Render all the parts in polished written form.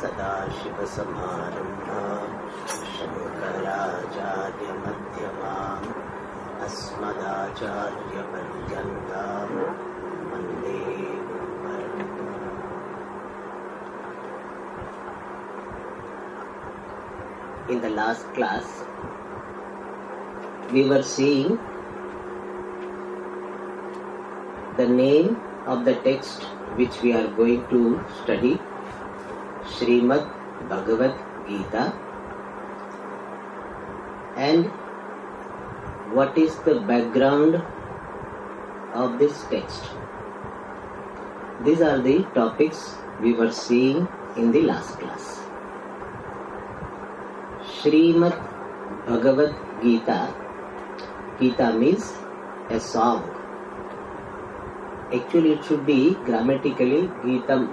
सदाशिवसमारम्भां शङ्कराचार्यमध्यमाम् अस्मदाचार्यपर्यन्तां वन्दे गुरुपरम्पराम्. In the last class, we were seeing the name of the text which we are going to study, Srimad Bhagavad Gita, and what is the background of this text. These are the topics we were seeing in the last class. Srimad Bhagavad Gita. Gita means a song. Actually it should be grammatically Gitam.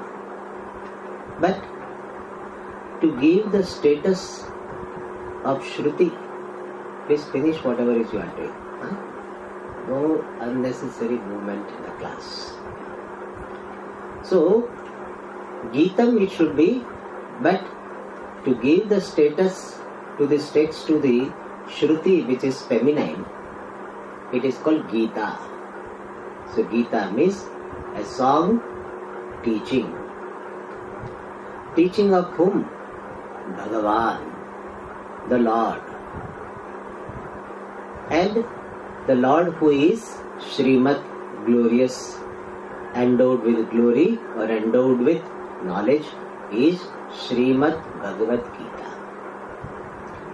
But to give the status of Shruti, please finish whatever is you are doing. No unnecessary movement in the class. So, Gitam it should be, but to give the status to this text to the Shruti which is feminine, it is called Gita. So Gita means a song teaching. Teaching of whom? Bhagavan, the Lord. And the Lord who is Srimad, glorious, endowed with glory or endowed with knowledge, is Srimad Bhagavad Gita.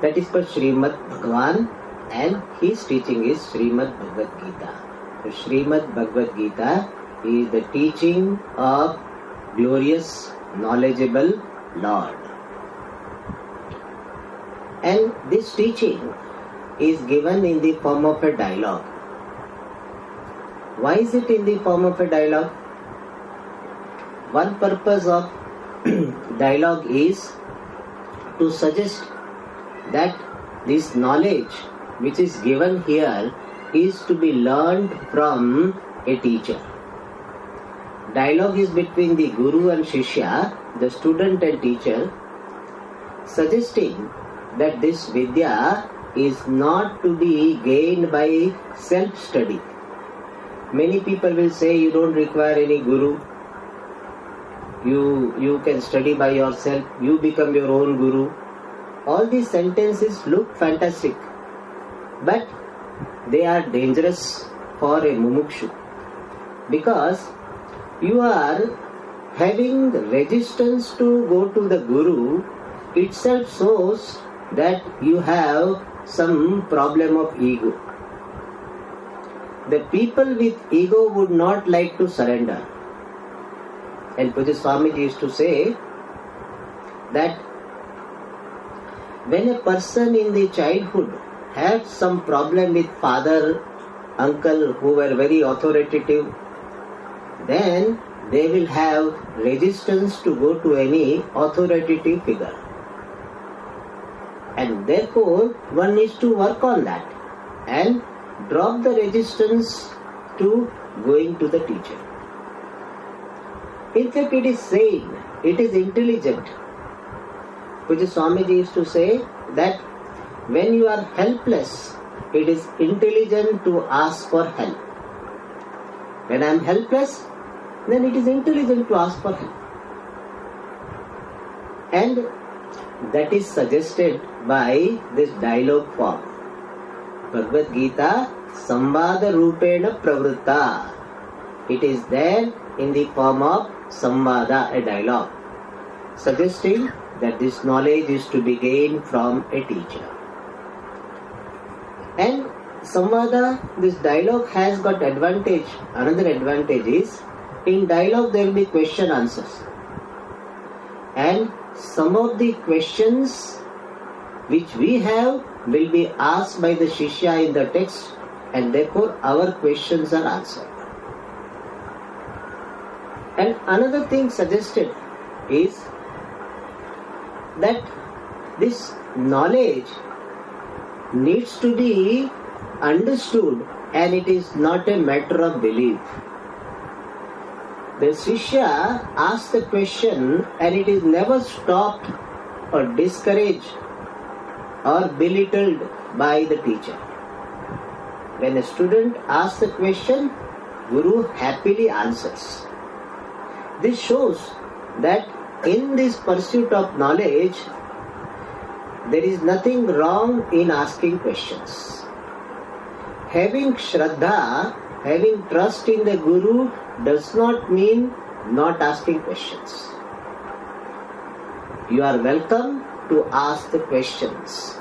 That is called Srimad Bhagavan, and his teaching is Srimad Bhagavad Gita. So Srimad Bhagavad Gita is the teaching of glorious, knowledgeable Lord. And this teaching is given in the form of a dialogue. Why is it in the form of a dialogue? One purpose of dialogue is to suggest that this knowledge which is given here is to be learned from a teacher. Dialogue is between the Guru and Shishya, the student and teacher, suggesting that this Vidya is not to be gained by self-study. Many people will say you don't require any Guru, you can study by yourself, you become your own Guru. All these sentences look fantastic, but they are dangerous for a mumukshu, because you are having resistance to go to the Guru itself shows that you have some problem of ego. The people with ego would not like to surrender. And Pujya Swamiji used to say that when a person in the childhood had some problem with father, uncle who were very authoritative, then they will have resistance to go to any authoritative figure. And therefore, one needs to work on that and drop the resistance to going to the teacher. In fact, it is sane, it is intelligent. Pujya Swamiji used to say that when you are helpless, it is intelligent to ask for help. When I am helpless, then it is intelligent to ask for help. And that is suggested by this dialogue form. Bhagavad Gita Samvada Rupena Pravritta. It is there in the form of Samvada, a dialogue, suggesting that this knowledge is to be gained from a teacher. And Samvada, this dialogue has got advantage. Another advantage is, in dialogue there will be question answers. And some of the questions which we have will be asked by the Shishya in the text, and therefore our questions are answered. And another thing suggested is that this knowledge needs to be understood, and it is not a matter of belief. the Shishya asks the question and it is never stopped or discouraged or belittled by the teacher. When a student asks the question, Guru happily answers. This shows that in this pursuit of knowledge, there is nothing wrong in asking questions. Having Shraddha, having trust in the Guru does not mean not asking questions. You are welcome to ask the questions.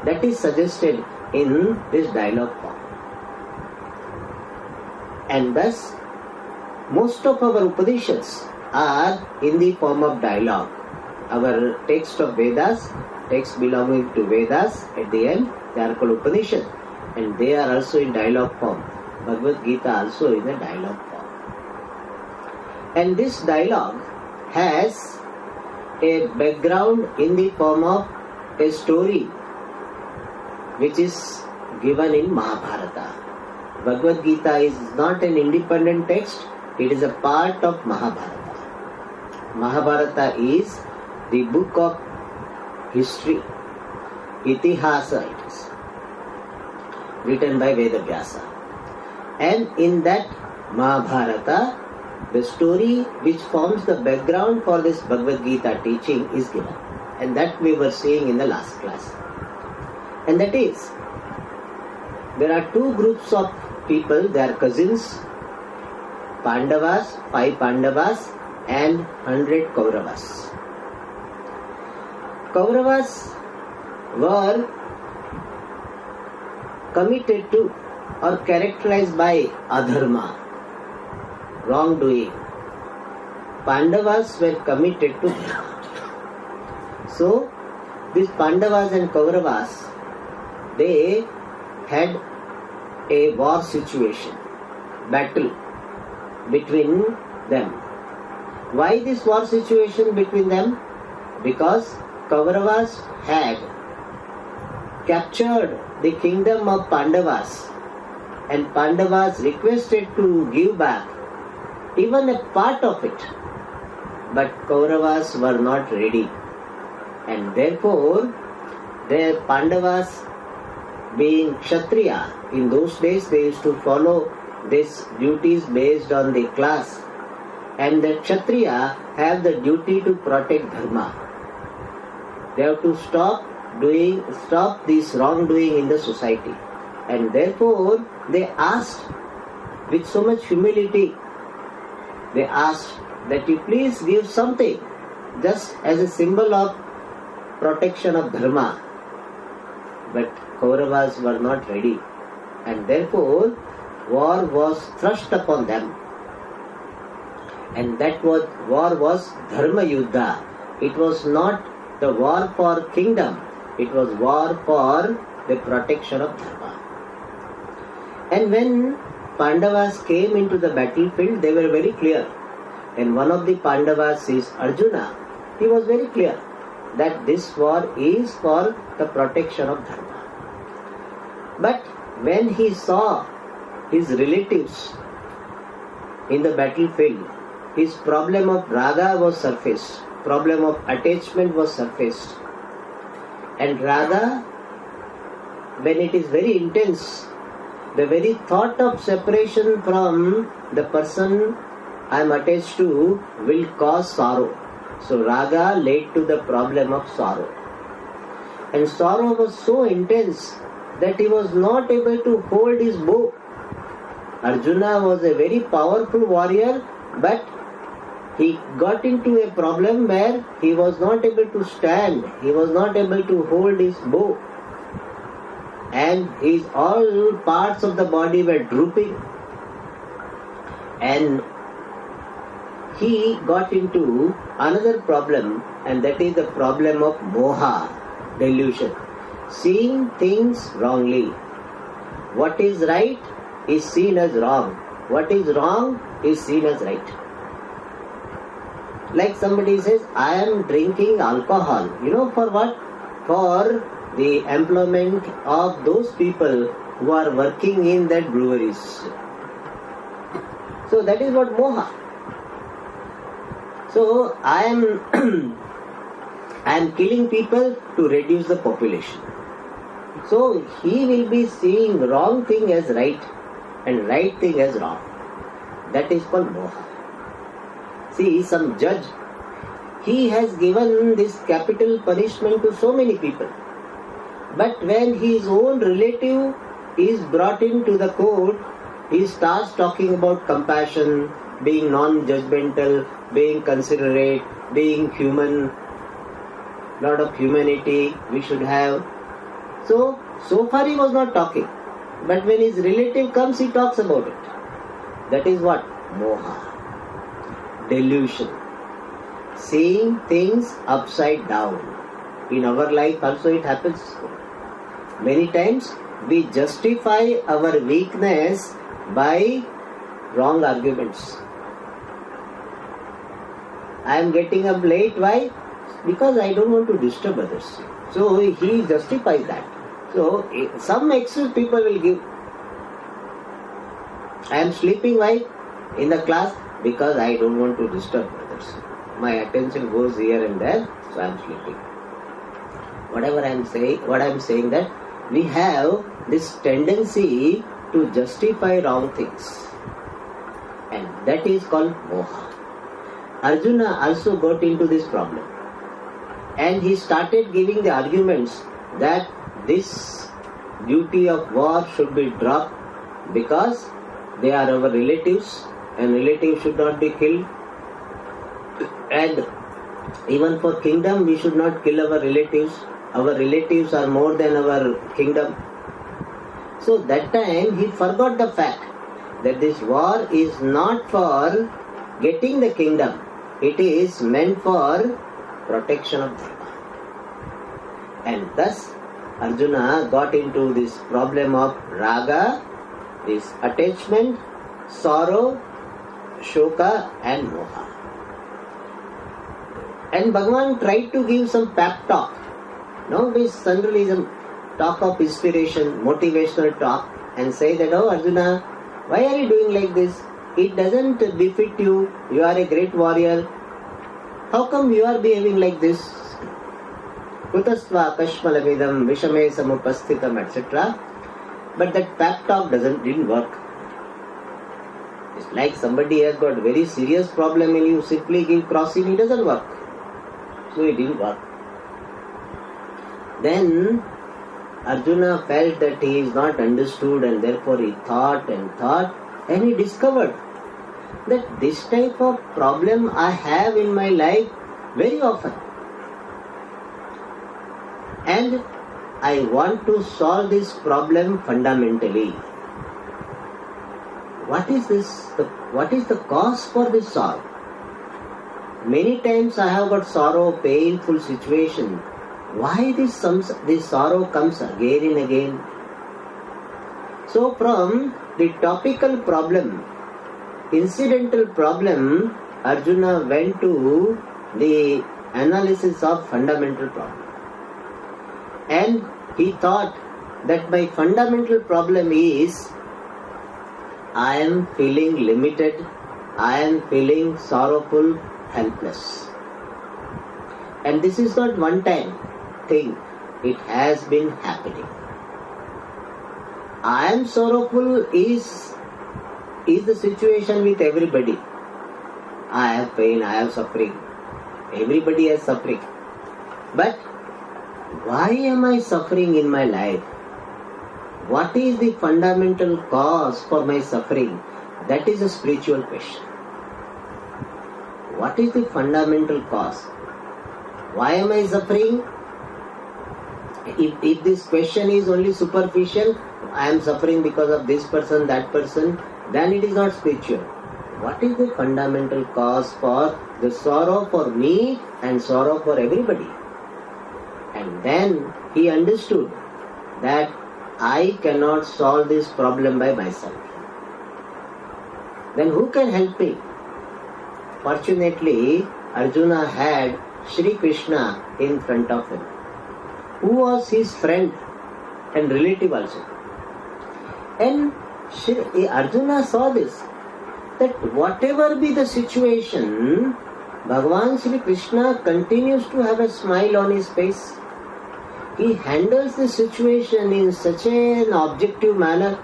That is suggested in this dialogue form. And thus, most of our Upanishads are in the form of dialogue. Our text of Vedas, texts belonging to Vedas, at the end, they are called Upanishads. And they are also in dialogue form. Bhagavad Gita also in a dialogue form. And this dialogue has a background in the form of a story which is given in Mahabharata. Bhagavad Gita is not an independent text, it is a part of Mahabharata. Mahabharata is the book of history, Itihasa it is, written by Vedavyasa. And in that Mahabharata, the story which forms the background for this Bhagavad Gita teaching is given. And that we were seeing in the last class. And that is, there are two groups of people, they are cousins, Pandavas, 5 Pandavas and 100 Kauravas. Kauravas were committed to or characterized by adharma, wrongdoing. Pandavas were committed to dharma. So, these Pandavas and Kauravas, they had a war situation, battle between them. Why this war situation between them? Because Kauravas had captured the kingdom of Pandavas and Pandavas requested to give back even a part of it. But Kauravas were not ready. And therefore, their Pandavas, being Kshatriya, in those days they used to follow these duties based on the class. And the Kshatriya have the duty to protect Dharma. They have to stop this wrongdoing in the society. And therefore, they asked with so much humility, they asked that you please give something just as a symbol of protection of Dharma. But Kauravas were not ready. And therefore, war was thrust upon them. And that war was Dharma Yuddha. It was not the war for kingdom. It was war for the protection of Dharma. And when Pandavas came into the battlefield, they were very clear. And one of the Pandavas is Arjuna. He was very clear that this war is for the protection of Dharma. But when he saw his relatives in the battlefield, his problem of raga was surfaced, problem of attachment was surfaced. And raga, when it is very intense, the very thought of separation from the person I am attached to will cause sorrow. So raga led to the problem of sorrow. And sorrow was so intense that he was not able to hold his bow. Arjuna was a very powerful warrior, but he got into a problem where he was not able to stand, he was not able to hold his bow. And his all parts of the body were drooping. And he got into another problem, and that is the problem of moha, delusion. Seeing things wrongly. What is right is seen as wrong. What is wrong is seen as right. Like somebody says, I am drinking alcohol. You know for what? For the employment of those people who are working in that breweries. So that is what moha. So I am I am killing people to reduce the population. So he will be seeing wrong thing as right and right thing as wrong. That is called moha. See, some judge, he has given this capital punishment to so many people. But when his own relative is brought into the court, he starts talking about compassion, being non-judgmental, being considerate, being human, lot of humanity we should have. So far he was not talking. But when his relative comes, he talks about it. That is what? Moha. Delusion. Seeing things upside down. In our life also it happens. Many times we justify our weakness by wrong arguments. I am getting up late. Why? Because I don't want to disturb others. So he justifies that. So some excuse people will give. I am sleeping. Why? In the class, because I don't want to disturb others. My attention goes here and there, so I am sleeping. Whatever I am saying that we have this tendency to justify wrong things, and that is called moha. Arjuna also got into this problem, and he started giving the arguments that this duty of war should be dropped because they are our relatives and relatives should not be killed, and even for kingdom we should not kill our relatives. Our relatives are more than our kingdom. So that time he forgot the fact that this war is not for getting the kingdom. It is meant for protection of dharma. And thus Arjuna got into this problem of raga, this attachment, sorrow, shoka and moha. And Bhagavan tried to give some pep talk. No, this generalism, talk of inspiration, motivational talk, and say that, oh Arjuna, why are you doing like this? It doesn't befit you. You are a great warrior. How come you are behaving like this? Kutasva kashmalavidam vishame samupasthitam, etc. But that pep talk didn't work. It's like somebody has got very serious problem and you simply give crossing, it doesn't work. So it didn't work. Then Arjuna felt that he is not understood, and therefore he thought, and he discovered that this type of problem I have in my life very often. And I want to solve this problem fundamentally. What is this? What is the cause for this sorrow? Many times I have got sorrow, painful situation. Why this sorrow comes again and again? So from the topical problem, incidental problem, Arjuna went to the analysis of fundamental problem. And he thought that my fundamental problem is I am feeling limited, I am feeling sorrowful, helpless. And this is not one time thing, it has been happening. I am sorrowful is the situation with everybody. I have pain, I have suffering. Everybody has suffering. But why am I suffering in my life? What is the fundamental cause for my suffering? That is a spiritual question. What is the fundamental cause? Why am I suffering? If this question is only superficial, I am suffering because of this person, that person, then it is not spiritual. What is the fundamental cause for the sorrow for me and sorrow for everybody? And then he understood that I cannot solve this problem by myself. Then who can help me? Fortunately, Arjuna had Shri Krishna in front of him, who was his friend and relative also. And Arjuna saw this, that whatever be the situation, Bhagavan Shri Krishna continues to have a smile on his face. He handles the situation in such an objective manner,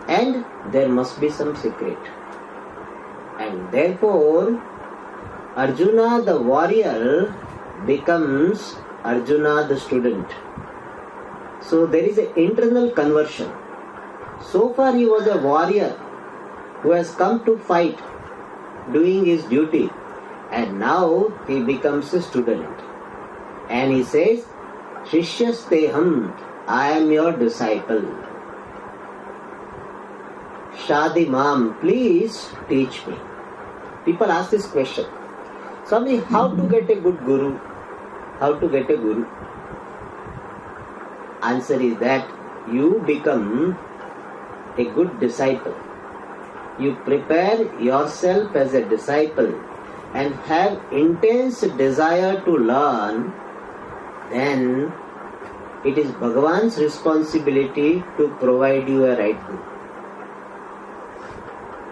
and there must be some secret. And therefore, Arjuna the warrior becomes Arjuna the student. So there is an internal conversion. So far he was a warrior who has come to fight, doing his duty, and now he becomes a student. And he says, Shishyasteham, I am your disciple. Shadi Mam, please teach me. People ask this question, Swami, how to get a good guru? How to get a guru? Answer is that you become a good disciple. You prepare yourself as a disciple and have intense desire to learn, then it is Bhagavan's responsibility to provide you a right guru.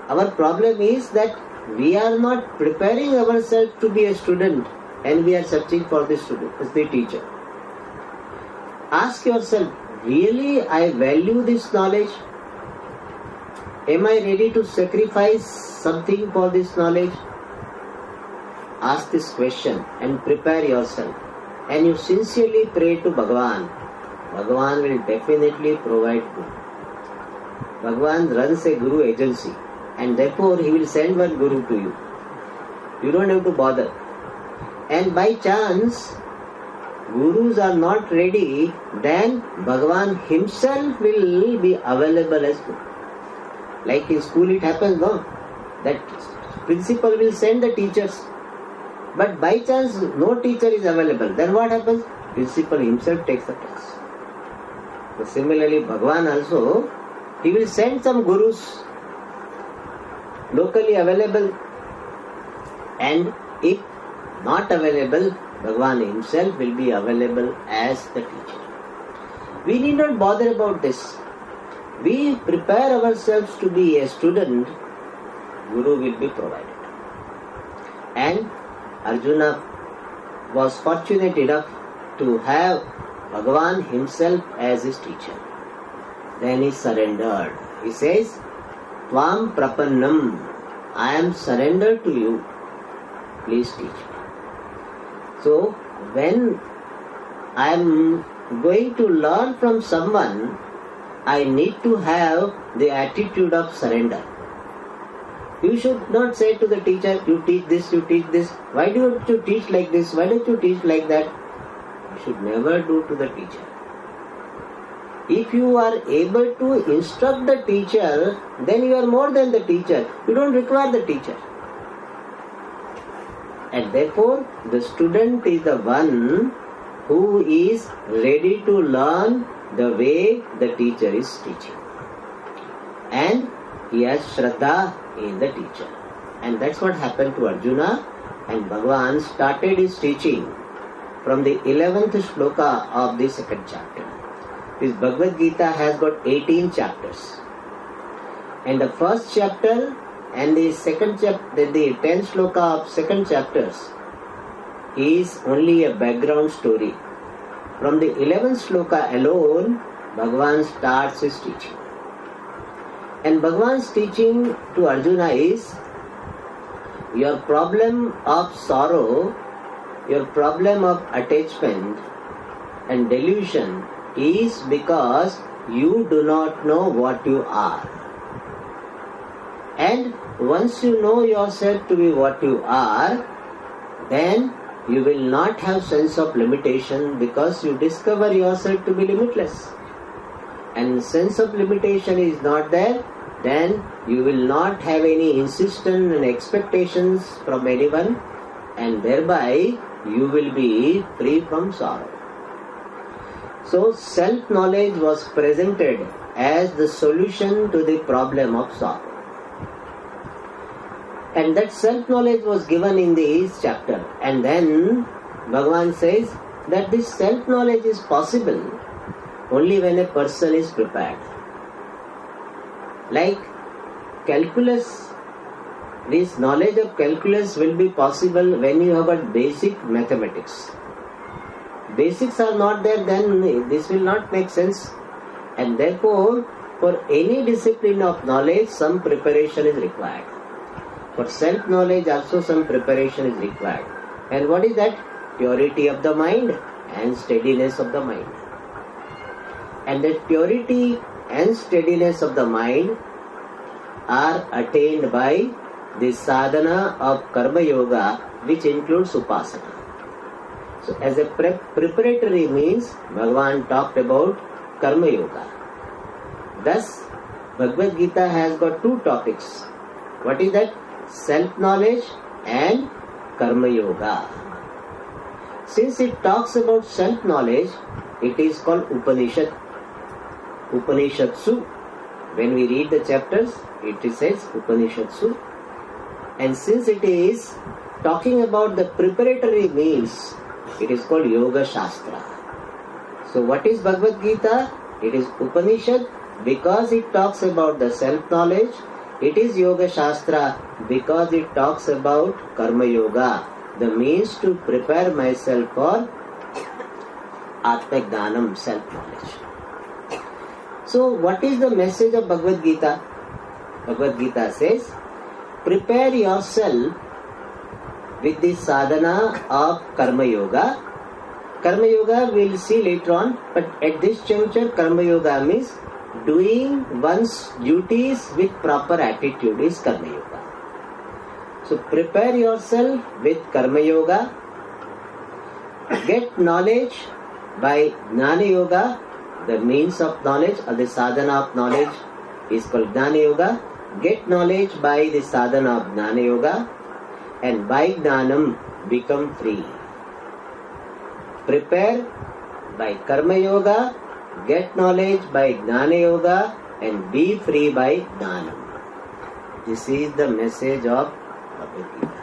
Our problem is that we are not preparing ourselves to be a student and we are searching for the student, the teacher. Ask yourself, really I value this knowledge? Am I ready to sacrifice something for this knowledge? Ask this question and prepare yourself. And you sincerely pray to Bhagavan. Bhagavan will definitely provide guru. Bhagavan runs a guru agency, and therefore he will send one guru to you. You don't have to bother. And by chance, gurus are not ready, then Bhagavan himself will be available as guru. Like in school it happens, no? That principal will send the teachers. But by chance no teacher is available. Then what happens? Principal himself takes the class. So similarly, Bhagavan also, he will send some gurus locally available, and if not available, Bhagavan himself will be available as the teacher. We need not bother about this. We prepare ourselves to be a student, guru will be provided. And Arjuna was fortunate enough to have Bhagavan himself as his teacher. Then he surrendered. He says, Tvam prapannam, I am surrendered to you. Please teach me. So, when I am going to learn from someone, I need to have the attitude of surrender. You should not say to the teacher, you teach this, you teach this. Why don't you teach like this? Why don't you teach like that? You should never do to the teacher. If you are able to instruct the teacher, then you are more than the teacher. You don't require the teacher. And therefore, the student is the one who is ready to learn the way the teacher is teaching. And he has Shraddha in the teacher. And that's what happened to Arjuna. And Bhagavan started his teaching from the 11th shloka of the second chapter. This Bhagavad Gita has got 18 chapters. And the first chapter and the second chapter, the 10th shloka of second chapters is only a background story. From the 11th shloka alone, Bhagavan starts his teaching. And Bhagavan's teaching to Arjuna is, your problem of sorrow, your problem of attachment and delusion is because you do not know what you are. And once you know yourself to be what you are, then you will not have sense of limitation because you discover yourself to be limitless. And sense of limitation is not there, then you will not have any insistence and expectations from anyone, and thereby you will be free from sorrow. So self-knowledge was presented as the solution to the problem of sorrow. And that self-knowledge was given in this chapter. And then Bhagavan says that this self-knowledge is possible only when a person is prepared. Like calculus this knowledge of calculus will be possible when you have got basic mathematics. Basics are not there, then this will not make sense. And therefore, for any discipline of knowledge, some preparation is required. For self-knowledge also some preparation is required. And what is that? Purity of the mind and steadiness of the mind. And that purity and steadiness of the mind are attained by the sadhana of karma yoga, which includes upasana. So as a preparatory means, Bhagavan talked about karma yoga. Thus, Bhagavad Gita has got two topics. What is that? Self-knowledge and karma yoga. Since it talks about self-knowledge, it is called Upanishad. Upanishadsu. When we read the chapters, it says Upanishadsu. And since it is talking about the preparatory means, it is called Yoga Shastra. So what is Bhagavad Gita? It is Upanishad because it talks about the self-knowledge. It is Yoga Shastra because it talks about Karma Yoga, the means to prepare myself for Atmajnanam, self-knowledge. So what is the message of Bhagavad Gita? Bhagavad Gita says, prepare yourself with the sadhana of Karma Yoga. Karma Yoga we'll see later on, but at this juncture Karma Yoga means doing one's duties with proper attitude is Karma Yoga. So prepare yourself with Karma Yoga. Get knowledge by Jnana Yoga. The means of knowledge or the sadhana of knowledge is called Jnana Yoga. Get knowledge by the sadhana of Jnana Yoga. And by Jnanam become free. Prepare by Karma Yoga, get knowledge by Jnana Yoga, and be free by Jnanam. This is the message of Bhagavad Gita.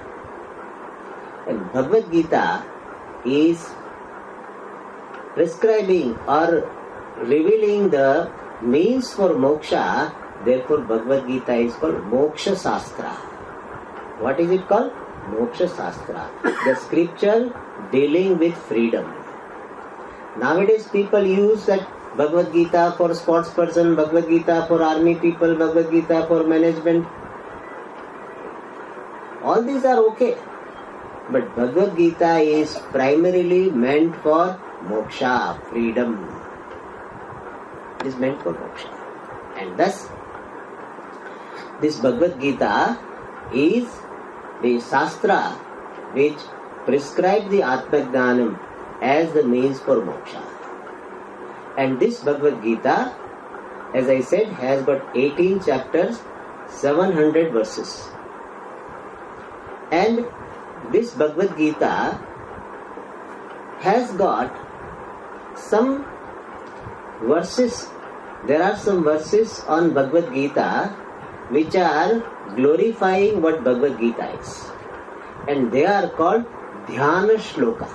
And Bhagavad Gita is prescribing or revealing the means for moksha. Therefore Bhagavad Gita is called Moksha Shastra. What is it called? Moksha Shastra. The scripture dealing with freedom. Nowadays people use that Bhagavad Gita for sports person, Bhagavad Gita for army people, Bhagavad Gita for management. All these are okay. But Bhagavad Gita is primarily meant for moksha, freedom. It is meant for moksha. And thus, this Bhagavad Gita is the Shastra which prescribes the Atmajnanam as the means for moksha. And this Bhagavad Gita, as I said, has got 18 chapters, 700 verses. And this Bhagavad Gita has got some verses. There are some verses on Bhagavad Gita which are glorifying what Bhagavad Gita is. And they are called Dhyana Shloka.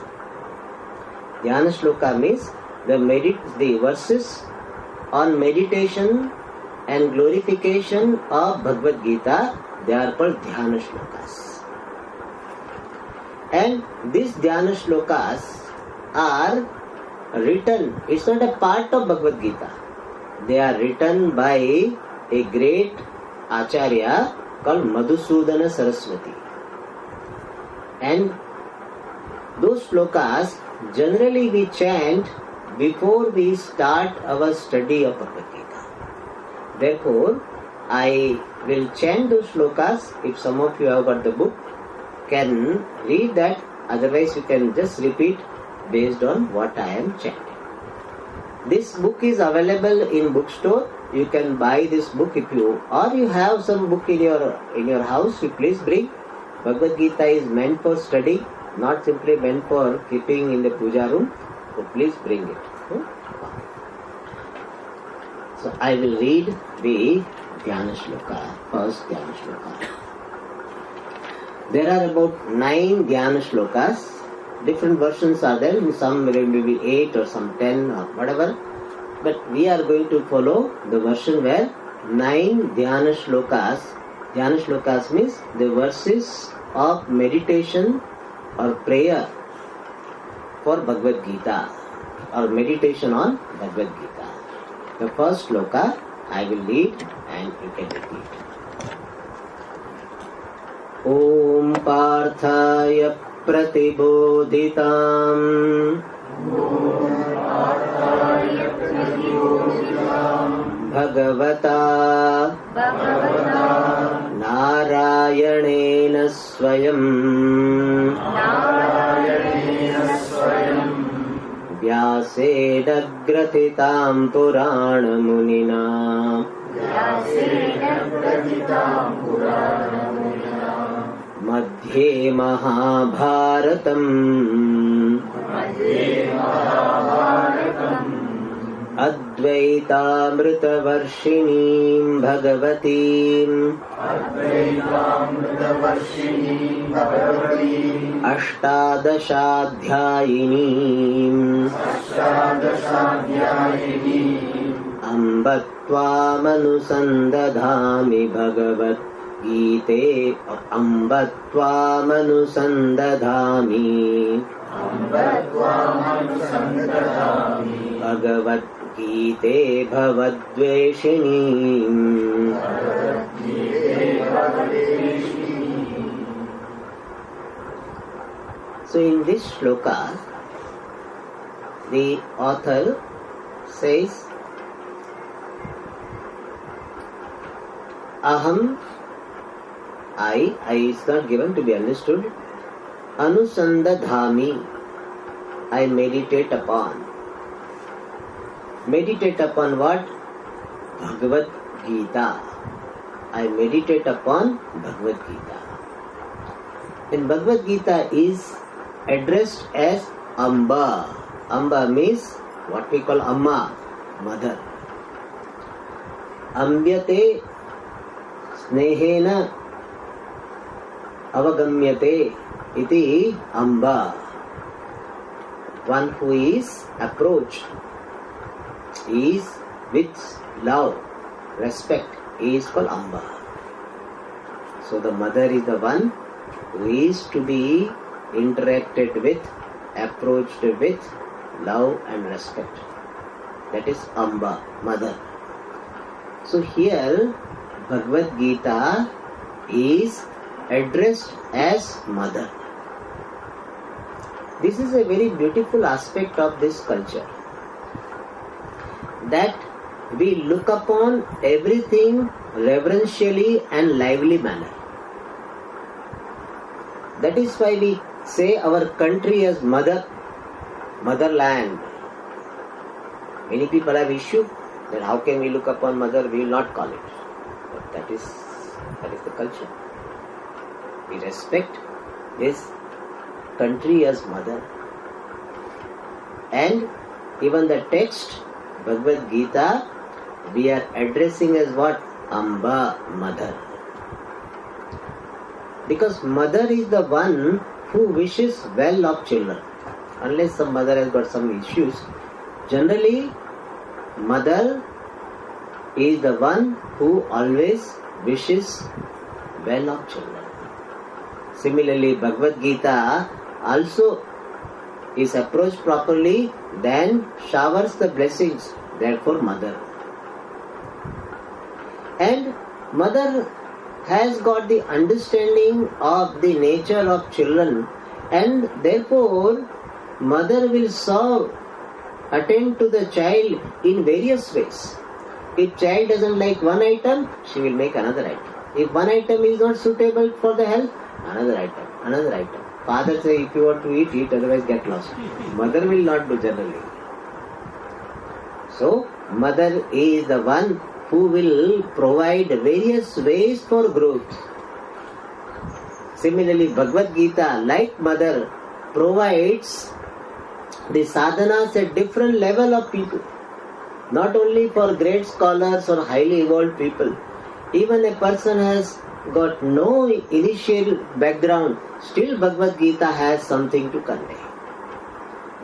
Dhyana Shloka means the verses on meditation and glorification of Bhagavad Gita. They are called Dhyana Shlokas. And these Dhyana Shlokas are written, it's not a part of Bhagavad Gita. They are written by a great Acharya called Madhusudana Saraswati. And those shlokas generally we chant before we start our study of Bhagavad Gita. Therefore, I will chant those shlokas. If some of you have got the book, can read that. Otherwise, you can just repeat based on what I am chanting. This book is available in bookstore. You can buy this book if you, or you have some book in your house. You please bring. Bhagavad Gita is meant for study, not simply meant for keeping in the puja room. So please bring it. So I will read the Dhyana Shloka, first Dhyana Shloka. There are about 9 Dhyana Shlokas. Different versions are there. In some maybe 8 or some 10 or whatever. But we are going to follow the version where 9 Dhyana Shlokas Dhyana shlokas means the verses of meditation or prayer for Bhagavad Gita or meditation on Bhagavad Gita. The first shloka I will read and you can repeat. Om Parthaya Pratibodhitam Bhagavata Narayanena Swayam Vyasedagratitam Puranamunina Madhye Mahabharatam Advaitamritavarshiniim Bhagavatim Ashtadashadhyayiniim Ambatvāmanusandadhāmi Bhagavat Gīte Ambatvāmanusandadhāmi Bhagavat Gīte Bhavadveshinīm. So in this shloka, the author says, Aham, I is not given to be understood. Anusandadhami, I meditate upon. Meditate upon what? Bhagavad Gita. I meditate upon Bhagavad Gita. And Bhagavad Gita is addressed as Amba. Amba means what we call Amma, mother. Ambyate snehena avagamyate iti Amba. One who is approached is with love, respect, is called Amba. So the mother is the one who is to be interacted with, approached with love and respect. That is Amba, mother. So here Bhagavad Gita is addressed as mother. This is a very beautiful aspect of this culture, that we look upon everything reverentially and lively manner. That is why we say our country as mother, motherland. Many people have issue that how can we look upon mother, we will not call it. But that is the culture. We respect this country as mother. And even the text, Bhagavad Gita, we are addressing as what? Amba, mother. Because mother is the one who wishes well of children. Unless some mother has got some issues, generally mother is the one who always wishes well of children. Similarly, Bhagavad Gita also is approached properly, then showers the blessings, therefore mother. And mother has got the understanding of the nature of children, and therefore mother will attend to the child in various ways. If child doesn't like one item, she will make another item. If one item is not suitable for the health, another item. Father says, if you want to eat, eat, otherwise get lost. Mother will not do generally. So, mother is the one who will provide various ways for growth. Similarly, Bhagavad Gita, like mother, provides the sadhanas at different level of people. Not only for great scholars or highly evolved people. Even a person has got no initial background, still Bhagavad Gita has something to convey.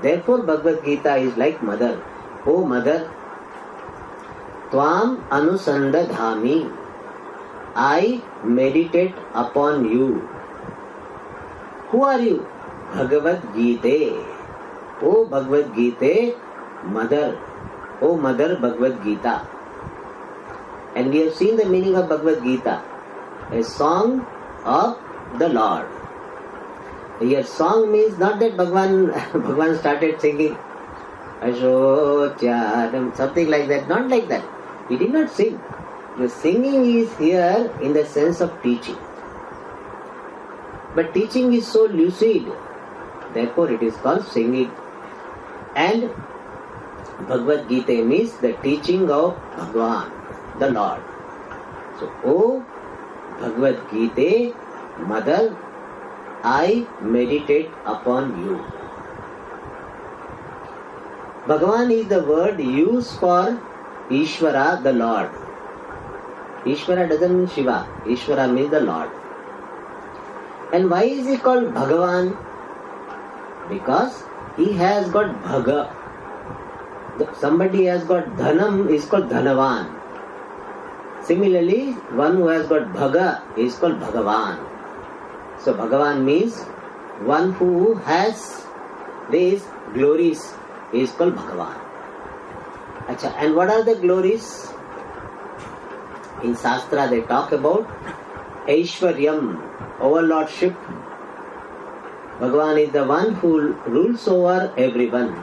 Therefore Bhagavad Gita is like mother. O mother, Tvam Anusandadhami, I meditate upon you. Who are you? Bhagavad Gita. O Bhagavad Gita, Mother. O Mother Bhagavad Gita. And we have seen the meaning of Bhagavad Gita. A song of the Lord. Here song means not that Bhagwan started singing Ashotyanam, something like that. Not like that. He did not sing. The singing is here in the sense of teaching. But teaching is so lucid, therefore it is called singing. And Bhagavad Gita means the teaching of Bhagwan, the Lord. So, O Bhagavad Gita, Mother, I meditate upon you. Bhagavan is the word used for Ishvara, the Lord. Ishvara doesn't mean Shiva. Ishvara means the Lord. And why is he called Bhagavan? Because he has got Bhaga. Somebody has got Dhanam is called Dhanavan. Similarly, one who has got Bhaga is called Bhagavan. So Bhagavan means one who has these glories is called Bhagavan. Achha, and what are the glories? In Shastra they talk about Aishwaryam, overlordship. Bhagavan is the one who rules over everyone.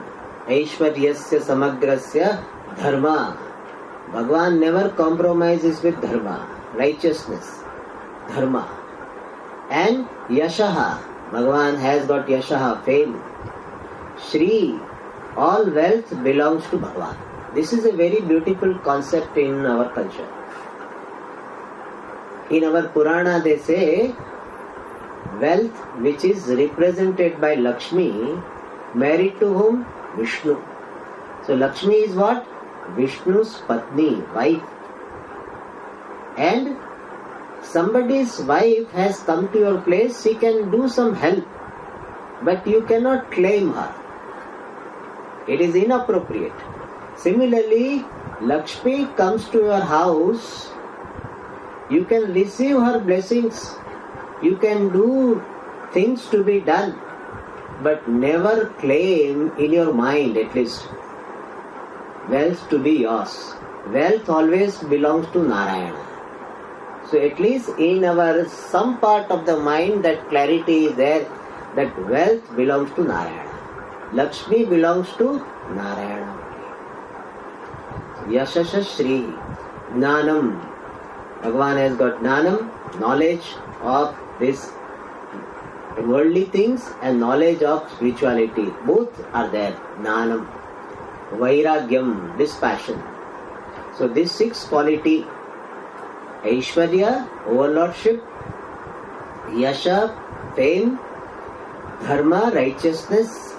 Aishwaryasya samagrasya dharma. Bhagavan never compromises with dharma, righteousness, dharma. And Yashaha, Bhagavan has got Yashaha, fame. Shri, all wealth belongs to Bhagavan. This is a very beautiful concept in our culture. In our Purana they say, wealth which is represented by Lakshmi, married to whom? Vishnu. So Lakshmi is what? Vishnu's Patni, wife. And somebody's wife has come to your place, she can do some help, but you cannot claim her. It is inappropriate. Similarly, Lakshmi comes to your house, you can receive her blessings, you can do things to be done, but never claim in your mind at least wealth to be yours. Wealth always belongs to Narayana. So at least in our some part of the mind that clarity is there that wealth belongs to Narayana. Lakshmi belongs to Narayana. Yashasha Shri, Jnanam. Bhagavan has got Jnanam, knowledge of this worldly things and knowledge of spirituality. Both are there. Jnanam. Vairagyam, dispassion. So this six quality, Aishwarya, overlordship, Yasha, fame, Dharma, righteousness,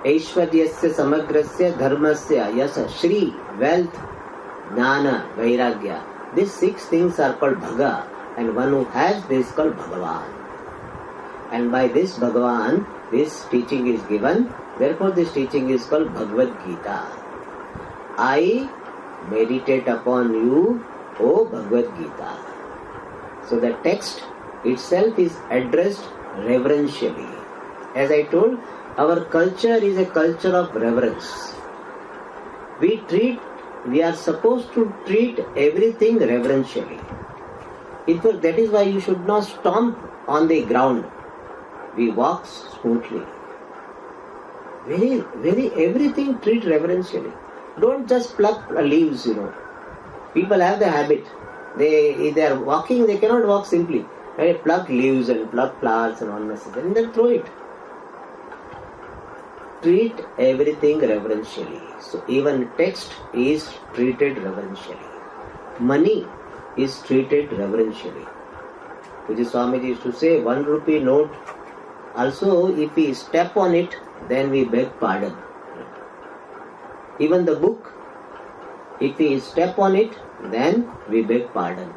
Aishwaryasya samagrasya dharmasya yasa, Shri, wealth, Jnana, Vairagya. These six things are called Bhaga, and one who has this is called Bhagavan. And by this Bhagavan, this teaching is given. Therefore, this teaching is called Bhagavad Gita. I meditate upon you, O Bhagavad Gita. So the text itself is addressed reverentially. As I told, our culture is a culture of reverence. We are supposed to treat everything reverentially. In fact, that is why you should not stomp on the ground. We walk smoothly. Everything treat reverentially. Don't just pluck leaves, People have the habit. If they are walking, they cannot walk simply. They pluck leaves and pluck flowers and all necessary, and then throw it. Treat everything reverentially. So even text is treated reverentially. Money is treated reverentially. Which is Swamiji used to say, 1 rupee note. Also, if we step on it, then we beg pardon. Even the book, if we step on it, then we beg pardon.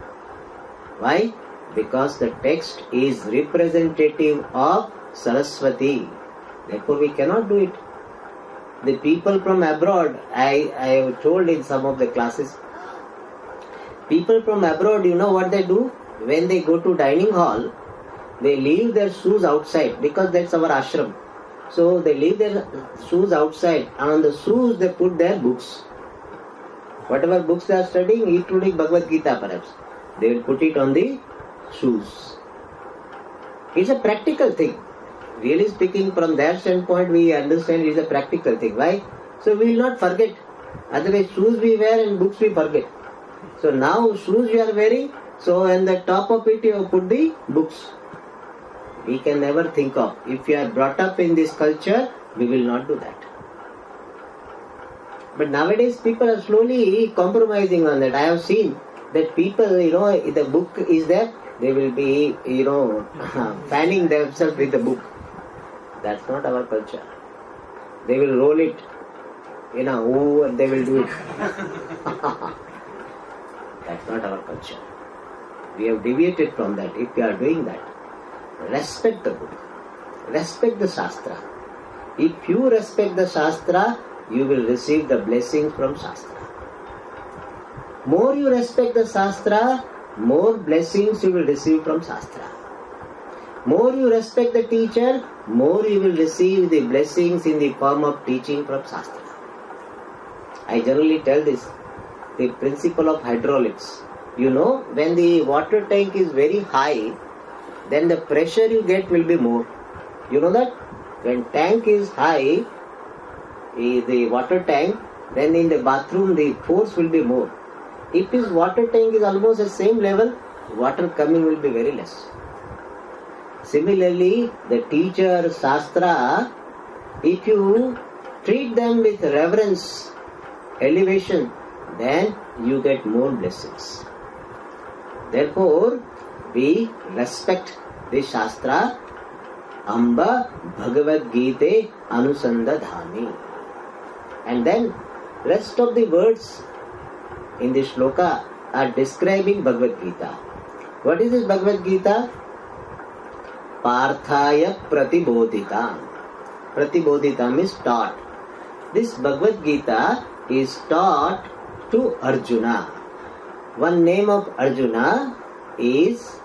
Why? Because the text is representative of Saraswati. Therefore we cannot do it. The people from abroad, I have told in some of the classes, People from abroad, you know what they do? When they go to dining hall, they leave their shoes outside because that's our ashram. So they leave their shoes outside, and on the shoes they put their books. Whatever books they are studying, including Bhagavad Gita perhaps, they will put it on the shoes. It's a practical thing. Really speaking, from their standpoint, we understand it's a practical thing. Why? So we will not forget. Otherwise, shoes we wear and books we forget. So now shoes you are wearing, so on the top of it you put the books. We can never think of. If you are brought up in this culture, we will not do that. But nowadays people are slowly compromising on that. I have seen that people, if the book is there, they will be, fanning themselves with the book. That's not our culture. They will roll it, and they will do it. That's not our culture. We have deviated from that. If we are doing that, respect the book. Respect the Shastra. If you respect the Shastra, you will receive the blessings from Shastra. More you respect the Shastra, more blessings you will receive from Shastra. More you respect the teacher, more you will receive the blessings in the form of teaching from Shastra. I generally tell this, the principle of hydraulics. When the water tank is very high, then the pressure you get will be more. You know that? When tank is high, the water tank, then in the bathroom the force will be more. If his water tank is almost the same level, water coming will be very less. Similarly, the teacher, Shastra, if you treat them with reverence, elevation, then you get more blessings. Therefore, we respect the Shastra. Amba Bhagavad Gita Anusandadhami. And then rest of the words in the shloka are describing Bhagavad Gita. What is this Bhagavad Gita? Parthaya Pratibodhitam. Pratibodhitam is taught. This Bhagavad Gita is taught to Arjuna. One name of Arjuna is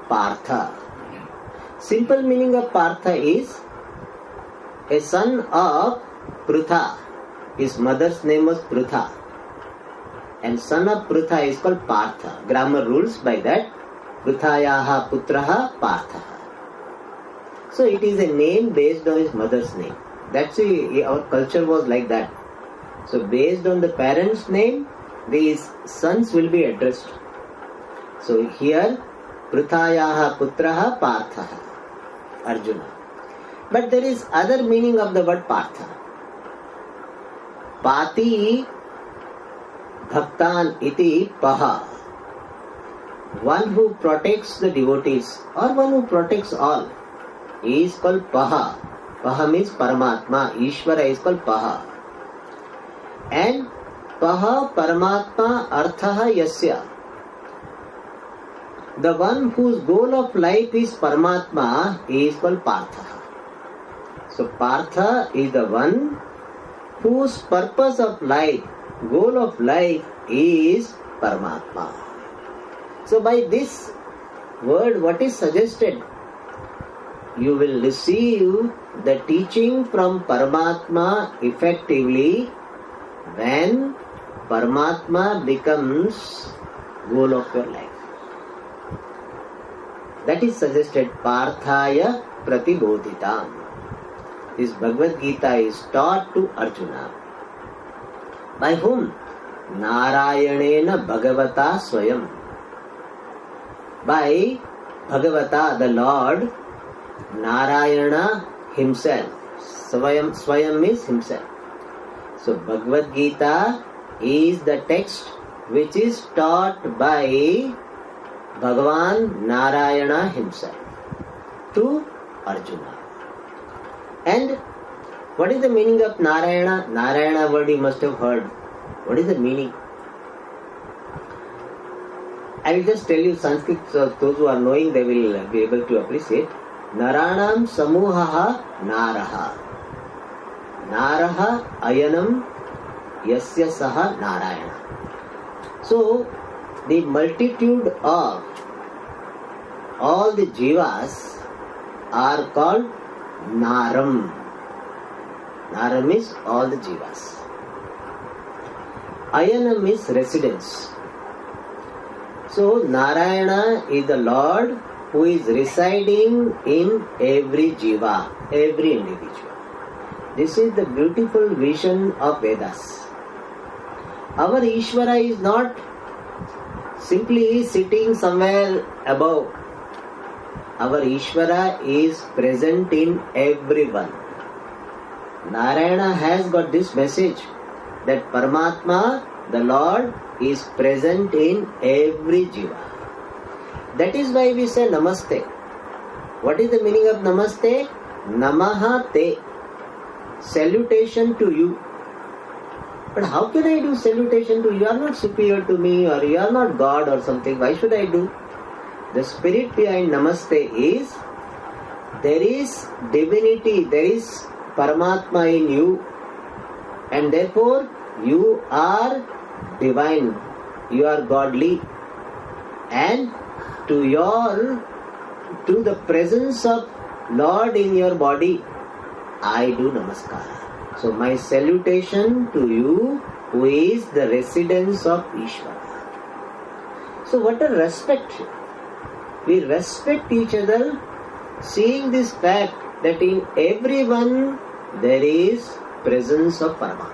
Partha. Simple meaning of Partha is a son of Prutha. His mother's name was Prutha. And son of Prutha is called Partha. Grammar rules by that. Pruthayaha putraha Partha. So it is a name based on his mother's name. That's why our culture was like that. So based on the parents' name, these sons will be addressed. So here, Pruthayaha putraha Partha, Arjuna. But there is other meaning of the word Partha. Pati Bhaktan iti Paha. One who protects the devotees or one who protects all is called Paha. Paha means Paramatma. Ishvara is called Paha. And Paha Paramatma Arthaha Yasya. The one whose goal of life is Paramatma is called Partha. So Partha is the one whose purpose of life, goal of life is Paramatma. So by this word, what is suggested? You will receive the teaching from Paramatma effectively when Paramatma becomes goal of your life. That is suggested. Parthaya Pratibodhitam. This Bhagavad Gita is taught to Arjuna. By whom? Narayanena Bhagavata Swayam. By Bhagavata, the Lord, Narayana himself. Swayam means himself. So Bhagavad Gita is the text which is taught by Bhagavan Narayana himself to Arjuna. And what is the meaning of Narayana? Narayana word you must have heard. What is the meaning? I will just tell you Sanskrit, so those who are knowing, they will be able to appreciate. Naranam Samuhaha Naraha. Naraha Ayanam Yasya Saha Narayana. So, the multitude of all the jivas are called Naram. Naram is all the jivas. Ayanam is residence. So Narayana is the Lord who is residing in every jiva, every individual. This is the beautiful vision of Vedas. Our Ishvara is not simply sitting somewhere above. Our Ishvara is present in everyone. Narayana has got this message that Paramatma, the Lord, is present in every jiva. That is why we say Namaste. What is the meaning of Namaste? Namaha te. Salutation to you. But how can I do salutation to you? You are not superior to me, or you are not God or something. Why should I do? The spirit behind Namaste is there is divinity, there is Paramatma in you, and therefore you are divine, you are godly, and to the presence of Lord in your body, I do namaskar. So my salutation to you who is the residence of Ishvara. So what a respect. We respect each other, seeing this fact that in everyone there is presence of Paramatma.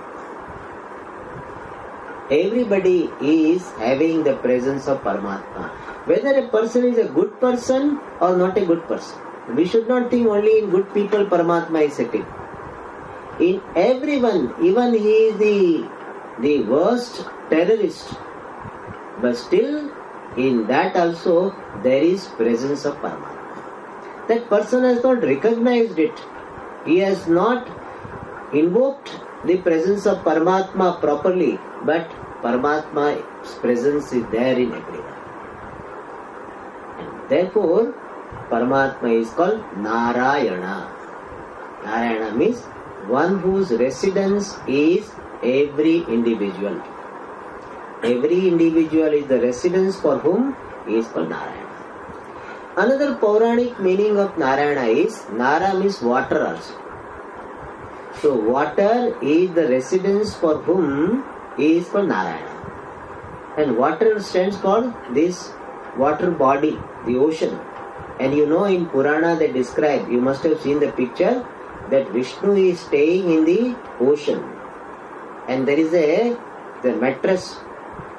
Everybody is having the presence of Paramatma. Whether a person is a good person or not a good person. We should not think only in good people Paramatma is sitting. In everyone, even he is the worst terrorist, but still in that also there is presence of Paramatma. That person has not recognized it. He has not invoked the presence of Paramatma properly, but Paramatma's presence is there in everyone. And therefore, Paramatma is called Narayana. Narayana means one whose residence is every individual. Every individual is the residence for whom he is called Narayana. Another Puranic meaning of Narayana is Nara means water also. So water is the residence for whom he is called Narayana. And water stands for this water body, the ocean. And you know in Purana they describe, you must have seen the picture, that Vishnu is staying in the ocean. And there is the mattress,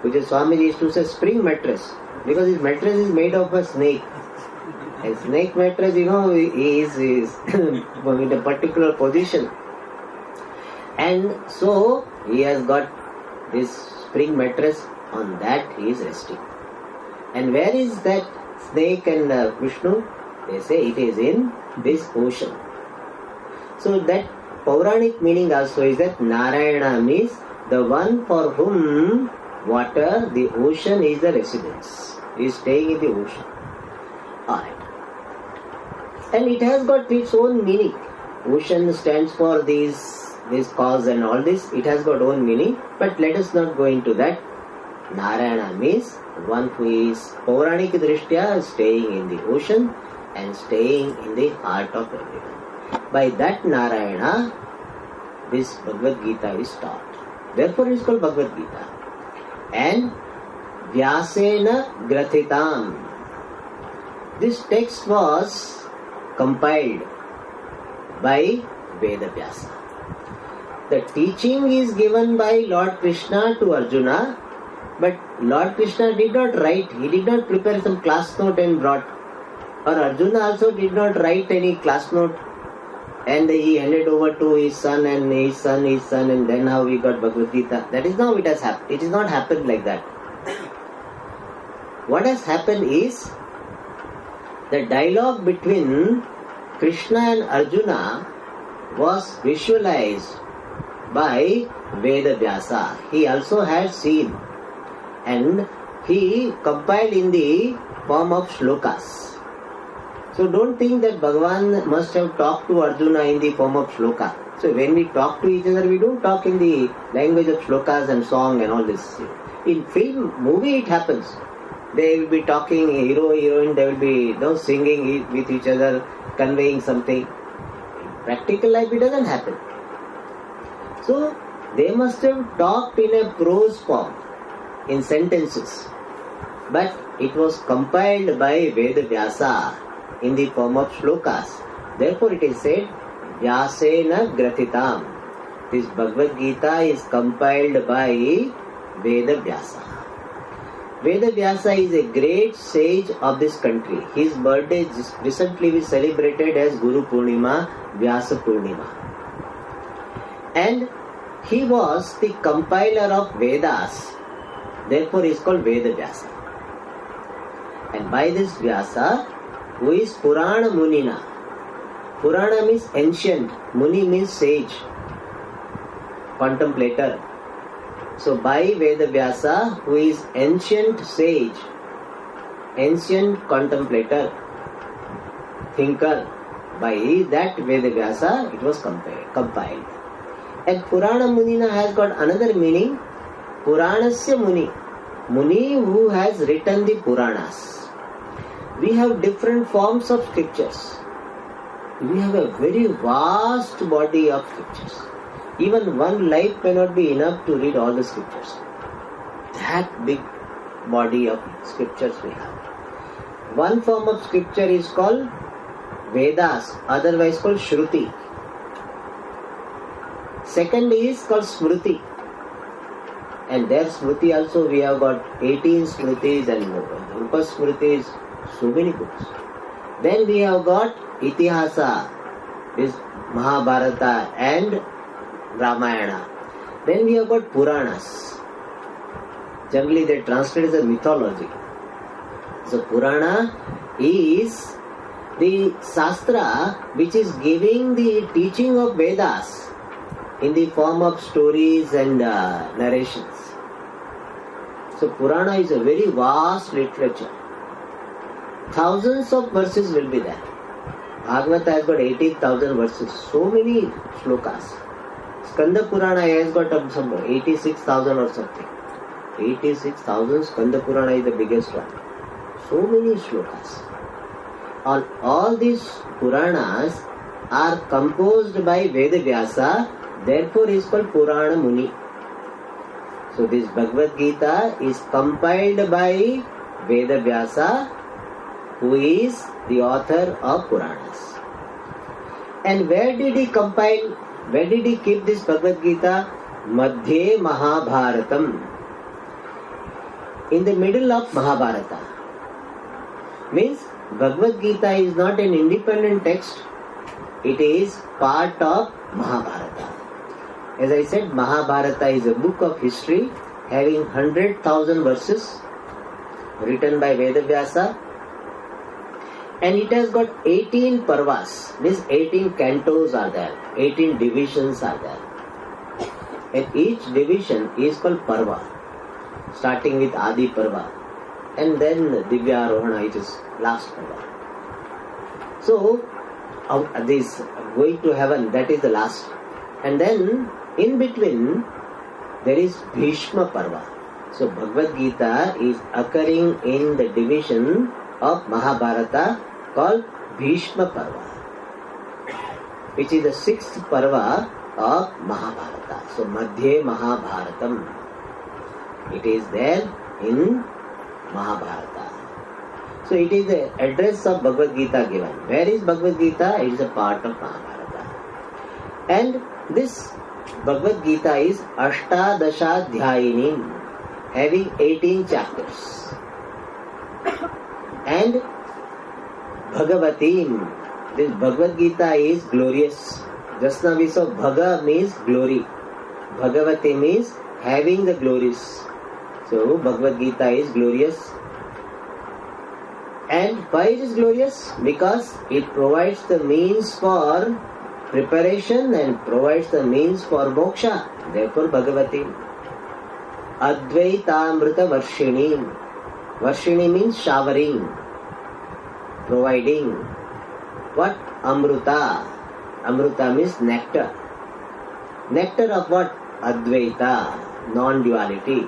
which is Swamiji used to say spring mattress, because his mattress is made of a snake. A snake mattress, is in a particular position. And so he has got this spring mattress, on that he is resting. And where is that snake and Vishnu? They say it is in this ocean. So that Puranic meaning also is that Narayana means the one for whom water, the ocean is the residence. He is staying in the ocean. Alright. And it has got its own meaning. Ocean stands for this cause and all this. It has got own meaning. But let us not go into that. Narayana means one who is Puranic Drishtya staying in the ocean and staying in the heart of everyone. By that Narayana, this Bhagavad Gita is taught. Therefore it is called Bhagavad Gita. And Vyasena Grathitam. This text was compiled by Veda Vyasa. The teaching is given by Lord Krishna to Arjuna, but Lord Krishna did not write, he did not prepare some class note and brought. Or Arjuna also did not write any class note and he handed over to his son and his son, and then how we got Bhagavad Gita. That is not how it has happened. It is not happened like that. What has happened is the dialogue between Krishna and Arjuna was visualized by Veda Vyasa. He also had seen, and he compiled in the form of shlokas. So don't think that Bhagavan must have talked to Arjuna in the form of shloka. So when we talk to each other, we don't talk in the language of shlokas and song and all this. In film, movie it happens. They will be talking, hero, heroine, they will be singing with each other, conveying something. In practical life it doesn't happen. So they must have talked in a prose form, in sentences. But it was compiled by Veda Vyasa in the form of shlokas. Therefore it is said, Vyasena Grathitam. This Bhagavad Gita is compiled by Veda Vyasa. Veda Vyasa is a great sage of this country. His birthday recently we celebrated as Guru Purnima, Vyasa Purnima. And he was the compiler of Vedas. Therefore he is called Veda Vyasa. And by this Vyasa, who is Purana Munina. Purana means ancient, Muni means sage, contemplator. So by Veda Vyasa, who is ancient sage, ancient contemplator, thinker, by that Veda Vyasa it was compiled. And Purana Munina has got another meaning, Puranasya Muni, Muni who has written the Puranas. We have different forms of scriptures. We have a very vast body of scriptures. Even one life may not be enough to read all the scriptures. That big body of scriptures we have. One form of scripture is called Vedas, otherwise called Shruti. Second is called Smriti. And there Smriti also we have got 18 Smritis and Rupa Smritis, so many books. Then we have got Itihasa, this Mahabharata and Ramayana. Then we have got Puranas. Generally they translate as a mythology. So Purana is the Shastra which is giving the teaching of Vedas in the form of stories and narrations. So Purana is a very vast literature. Thousands of verses will be there. Bhagavata has got 80,000 verses. So many shlokas. Skanda Purana has got some 86,000 or something. 86,000 Skanda Purana is the biggest one. So many shlokas. All these Puranas are composed by Veda Vyasa. Therefore is called Purana Muni. So this Bhagavad Gita is compiled by Veda Vyasa, who is the author of Puranas. And where did he compile? Where did he keep this Bhagavad Gita? Madhye Mahabharatam. In the middle of Mahabharata. Means Bhagavad Gita is not an independent text. It is part of Mahabharata. As I said, Mahabharata is a book of history having 100,000 verses written by Veda Vyasa. And it has got 18 parvas, means 18 cantos are there, 18 divisions are there. And each division is called parva, starting with Adi Parva. And then Divya Arohana, it is last parva. So, this going to heaven, that is the last. And then, in between, there is Bhishma Parva. So, Bhagavad Gita is occurring in the division of Mahabharata called Bhishma Parva, which is the sixth Parva of Mahabharata. So, Madhye Mahabharatam. It is there in Mahabharata. So, it is the address of Bhagavad Gita given. Where is Bhagavad Gita? It is a part of Mahabharata. And this Bhagavad Gita is Ashtadasha Dhyayinim, having 18 chapters. And Bhagavatim, this Bhagavad Gita is glorious. Just now we saw Bhaga means glory. Bhagavati means having the glories. So Bhagavad Gita is glorious. And why it is glorious? Because it provides the means for preparation and provides the means for moksha. Therefore Bhagavati. Advaitamrita Varshini. Varshini means showering, providing. What? Amruta. Amruta means nectar. Nectar of what? Advaita, non-duality.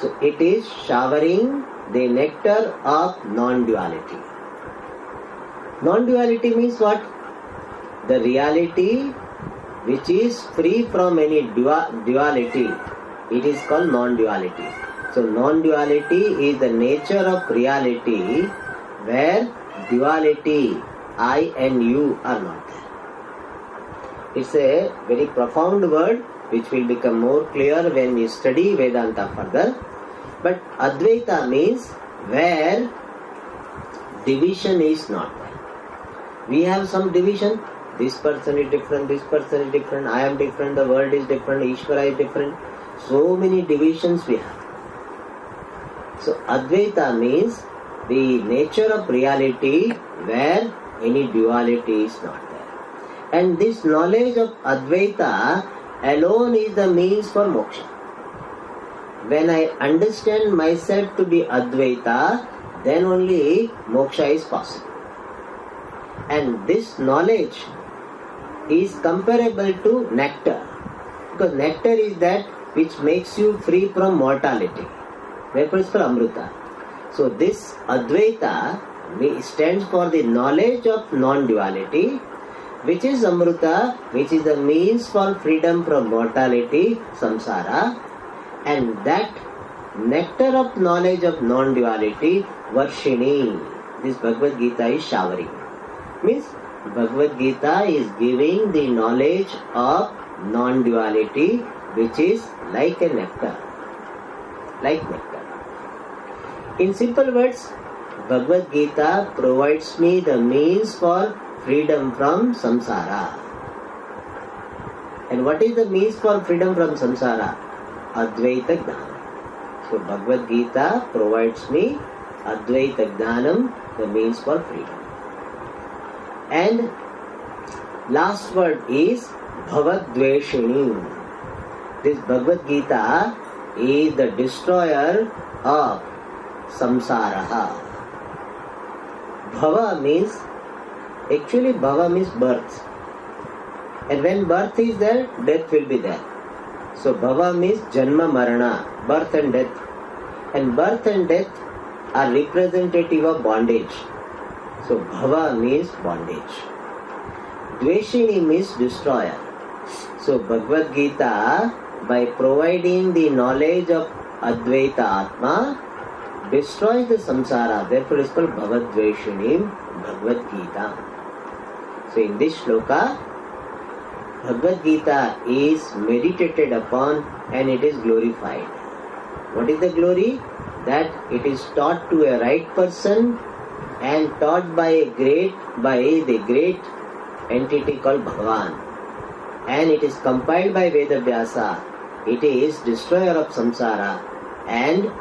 So it is showering the nectar of non-duality. Non-duality means what? The reality which is free from any duality. It is called non-duality. So non-duality is the nature of reality where duality, I and you, are not there. It's a very profound word which will become more clear when we study Vedanta further. But Advaita means where division is not there. We have some division. This person is different, this person is different, I am different, the world is different, Ishvara is different. So many divisions we have. So Advaita means the nature of reality where any duality is not there. And this knowledge of Advaita alone is the means for moksha. When I understand myself to be Advaita, then only moksha is possible. And this knowledge is comparable to nectar. Because nectar is that which makes you free from mortality. Therefore it's for Amrita. So this Advaita stands for the knowledge of non-duality, which is Amrita, which is the means for freedom from mortality, samsara. And that nectar of knowledge of non-duality, Varshini, this Bhagavad Gita is showering. Means Bhagavad Gita is giving the knowledge of non-duality, which is like a nectar. Like nectar. In simple words, Bhagavad Gita provides me the means for freedom from samsara. And what is the means for freedom from samsara? Advaita Jnana. So Bhagavad Gita provides me Advaita Jnanam, the means for freedom. And last word is Bhavadveshini. This Bhagavad Gita is the destroyer of samsara. Bhava means, actually Bhava means birth. And when birth is there, death will be there. So Bhava means Janma Marana, birth and death. And birth and death are representative of bondage. So Bhava means bondage. Dveshini means destroyer. So Bhagavad Gita, by providing the knowledge of Advaita Atma, destroys the samsara. Therefore it's called Bhavadveshini Bhagavad Gita. So in this shloka, Bhagavad Gita is meditated upon and it is glorified. What is the glory? That it is taught to a right person and taught by the great entity called Bhagavan. And it is compiled by Veda Vyasa. It is destroyer of samsara and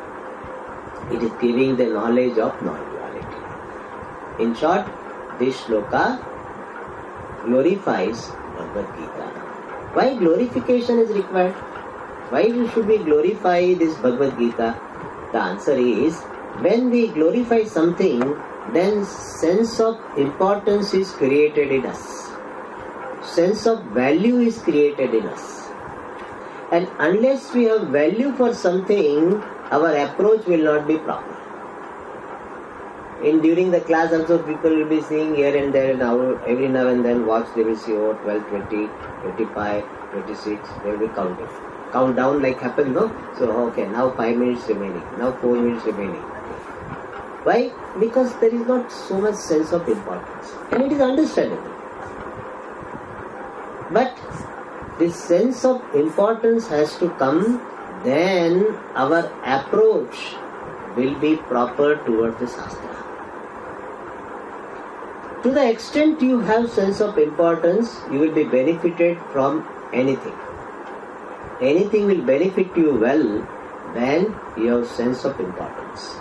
it is giving the knowledge of non-duality. In short, this shloka glorifies Bhagavad Gita. Why glorification is required? Why should we glorify this Bhagavad Gita? The answer is, when we glorify something, then sense of importance is created in us. Sense of value is created in us. And unless we have value for something, our approach will not be proper. During the class also people will be seeing here and there, every now and then watch, they will see 12, 20, 25, 26, they will be counting. Count down like happened, no? So okay, now 5 minutes remaining, now 4 minutes remaining. Why? Because there is not so much sense of importance. And it is understandable. But this sense of importance has to come, then our approach will be proper towards the Shastra. To the extent you have sense of importance, you will be benefited from anything. Anything will benefit you well when you have sense of importance.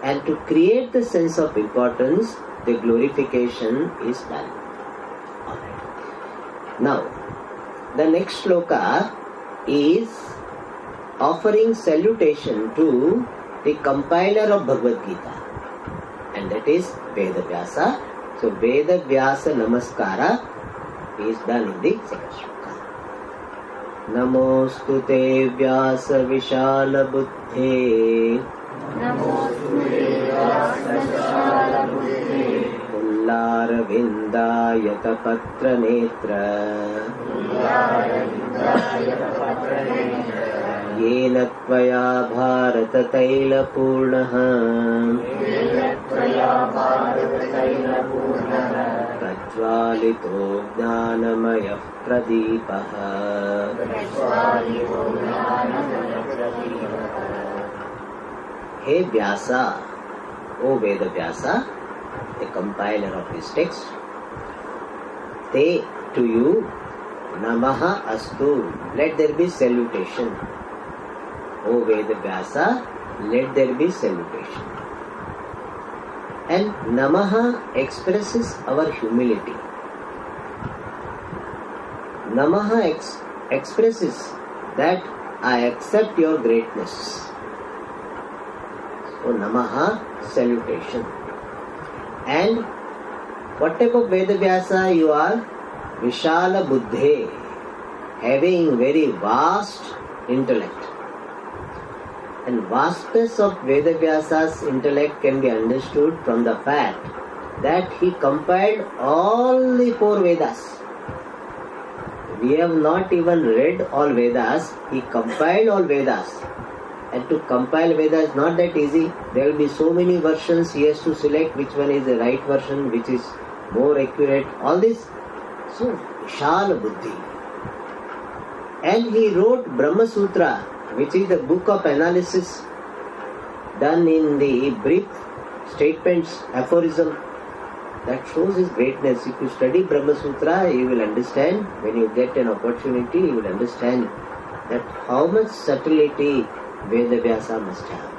And to create the sense of importance, the glorification is done. Alright. Now, the next shloka is offering salutation to the compiler of Bhagavad Gita, and that is Veda Vyasa. So Veda Vyasa Namaskara is done in the second shloka. नमोस्तु ते व्यास विशाल बुद्धे पुल्लारविन्दायत पत्र नेत्र येन त्वया भारत तैलपूर्णः प्रज्वालितो ज्ञानमयः प्रदीपः। हे Vyasa, O Veda Vyasa, the compiler of this text, te to you, namaha astu, let there be salutation. O Veda Vyasa, let there be salutation. And namaha expresses our humility. Namaha expresses that I accept your greatness. So namaha, salutation. And what type of Veda Vyasa you are? Vishala Buddhe, having very vast intellect. And vastness of Veda Vyasa's intellect can be understood from the fact that he compiled all the 4 Vedas. We have not even read all Vedas, he compiled all Vedas. And to compile Veda is not that easy. There will be so many versions, he has to select which one is the right version, which is more accurate, all this. So, Vishala Buddhi. And he wrote Brahma Sutra, which is the book of analysis done in the brief statements, aphorism. That shows his greatness. If you study Brahma Sutra, you will understand, when you get an opportunity, you will understand that how much subtlety Veda Vyasa must have.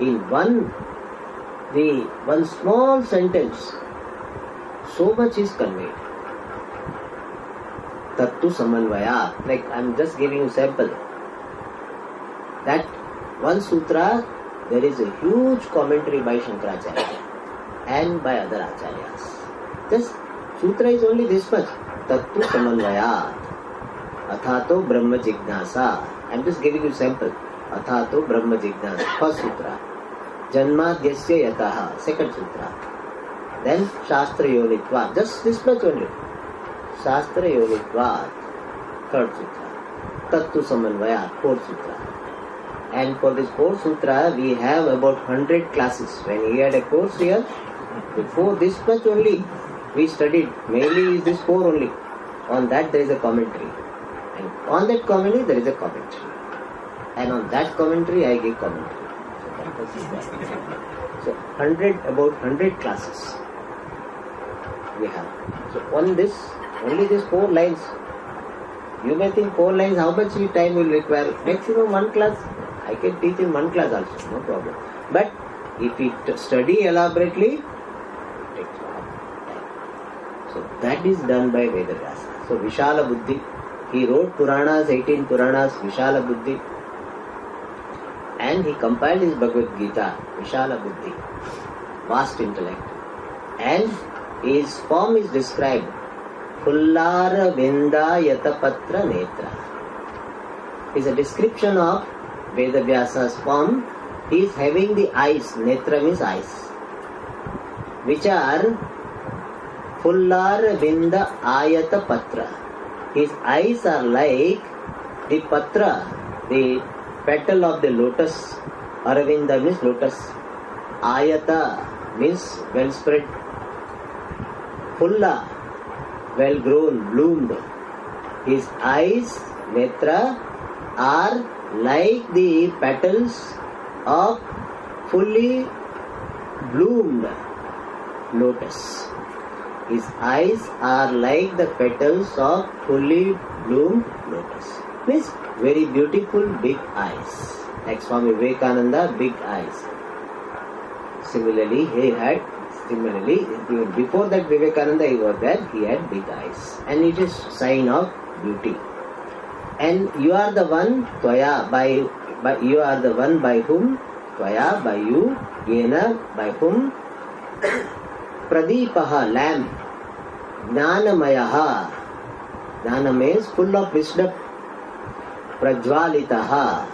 In one small sentence, so much is conveyed. Tattu Samanvaya. Like I am just giving you a sample. That one sutra, there is a huge commentary by Shankaracharya and by other acharyas. This sutra is only this much. Tattu Samanvaya. Athato Brahma Jignasa. I am just giving you a sample. Athato Brahma Jignasa. First sutra. Janmadhyasya Yataha. Second sutra. Then Shastra Yonitva. Just this much only. Shastra Yonitva. Third sutra. Tattu Samanvaya. Fourth sutra. And for this 4th sutra, we have about 100 classes. When we had a course here, before this much only, we studied. Mainly is this 4 only. On that there is a commentary. And on that commentary, there is a commentary. And on that commentary, I give commentary. So, about 100 classes we have. So, on this, only these 4 lines. You may think 4 lines, how much time will require? Maximum 1 class. I can teach in 1 class also, no problem. But if we study elaborately, it takes a lot of time. So that is done by Veda Vyasa. So Vishala Buddhi, he wrote Puranas, 18 Puranas, Vishala Buddhi. And he compiled his Bhagavad Gita, Vishala Buddhi, vast intellect. And his form is described, Pullara Vinda Yatapatra Netra. Is a description of Veda Vyasa's form. He is having the eyes, netra means eyes, which are Pullar Vinda Ayata Patra. His eyes are like the patra, the petal of the lotus. Aravinda means lotus. Ayata means well spread. Pulla, well grown, bloomed. His eyes, netra, are like the petals of fully bloomed lotus. His eyes are like the petals of fully bloomed lotus. Means very beautiful big eyes. Like Swami Vivekananda, big eyes. Similarly, before that Vivekananda he was there, he had big eyes. And it is sign of beauty. And you are the one, Tvaya, you are the one by whom, Tvaya, by you, Yena, by whom, Pradipaha, lamp, Jnanamayaha, Jnana means full of wisdom. Prajvalitaha,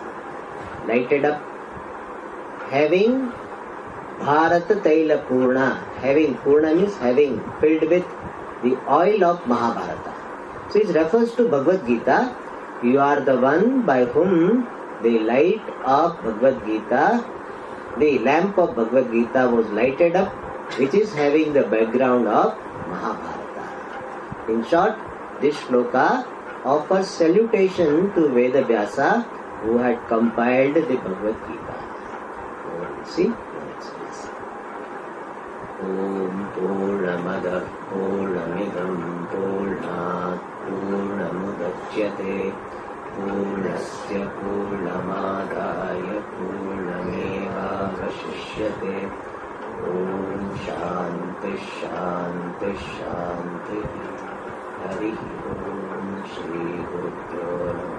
lighted up, having Bharat Taila Purna, having, Purna means having, filled with the oil of Mahabharata. So it refers to Bhagavad Gita. You are the one by whom the light of Bhagavad Gita, the lamp of Bhagavad Gita was lighted up, which is having the background of Mahabharata. In short, this shloka offers salutation to Veda Vyasa, who had compiled the Bhagavad Gita. See? Om Purnamada Purnamidam Purnat Purnamudachyate Purnasya Purnamadaya Purnameva Vashishyate. Om Shanti Shanti Shanti. Hari Om Shri Guru Pyo Namaha.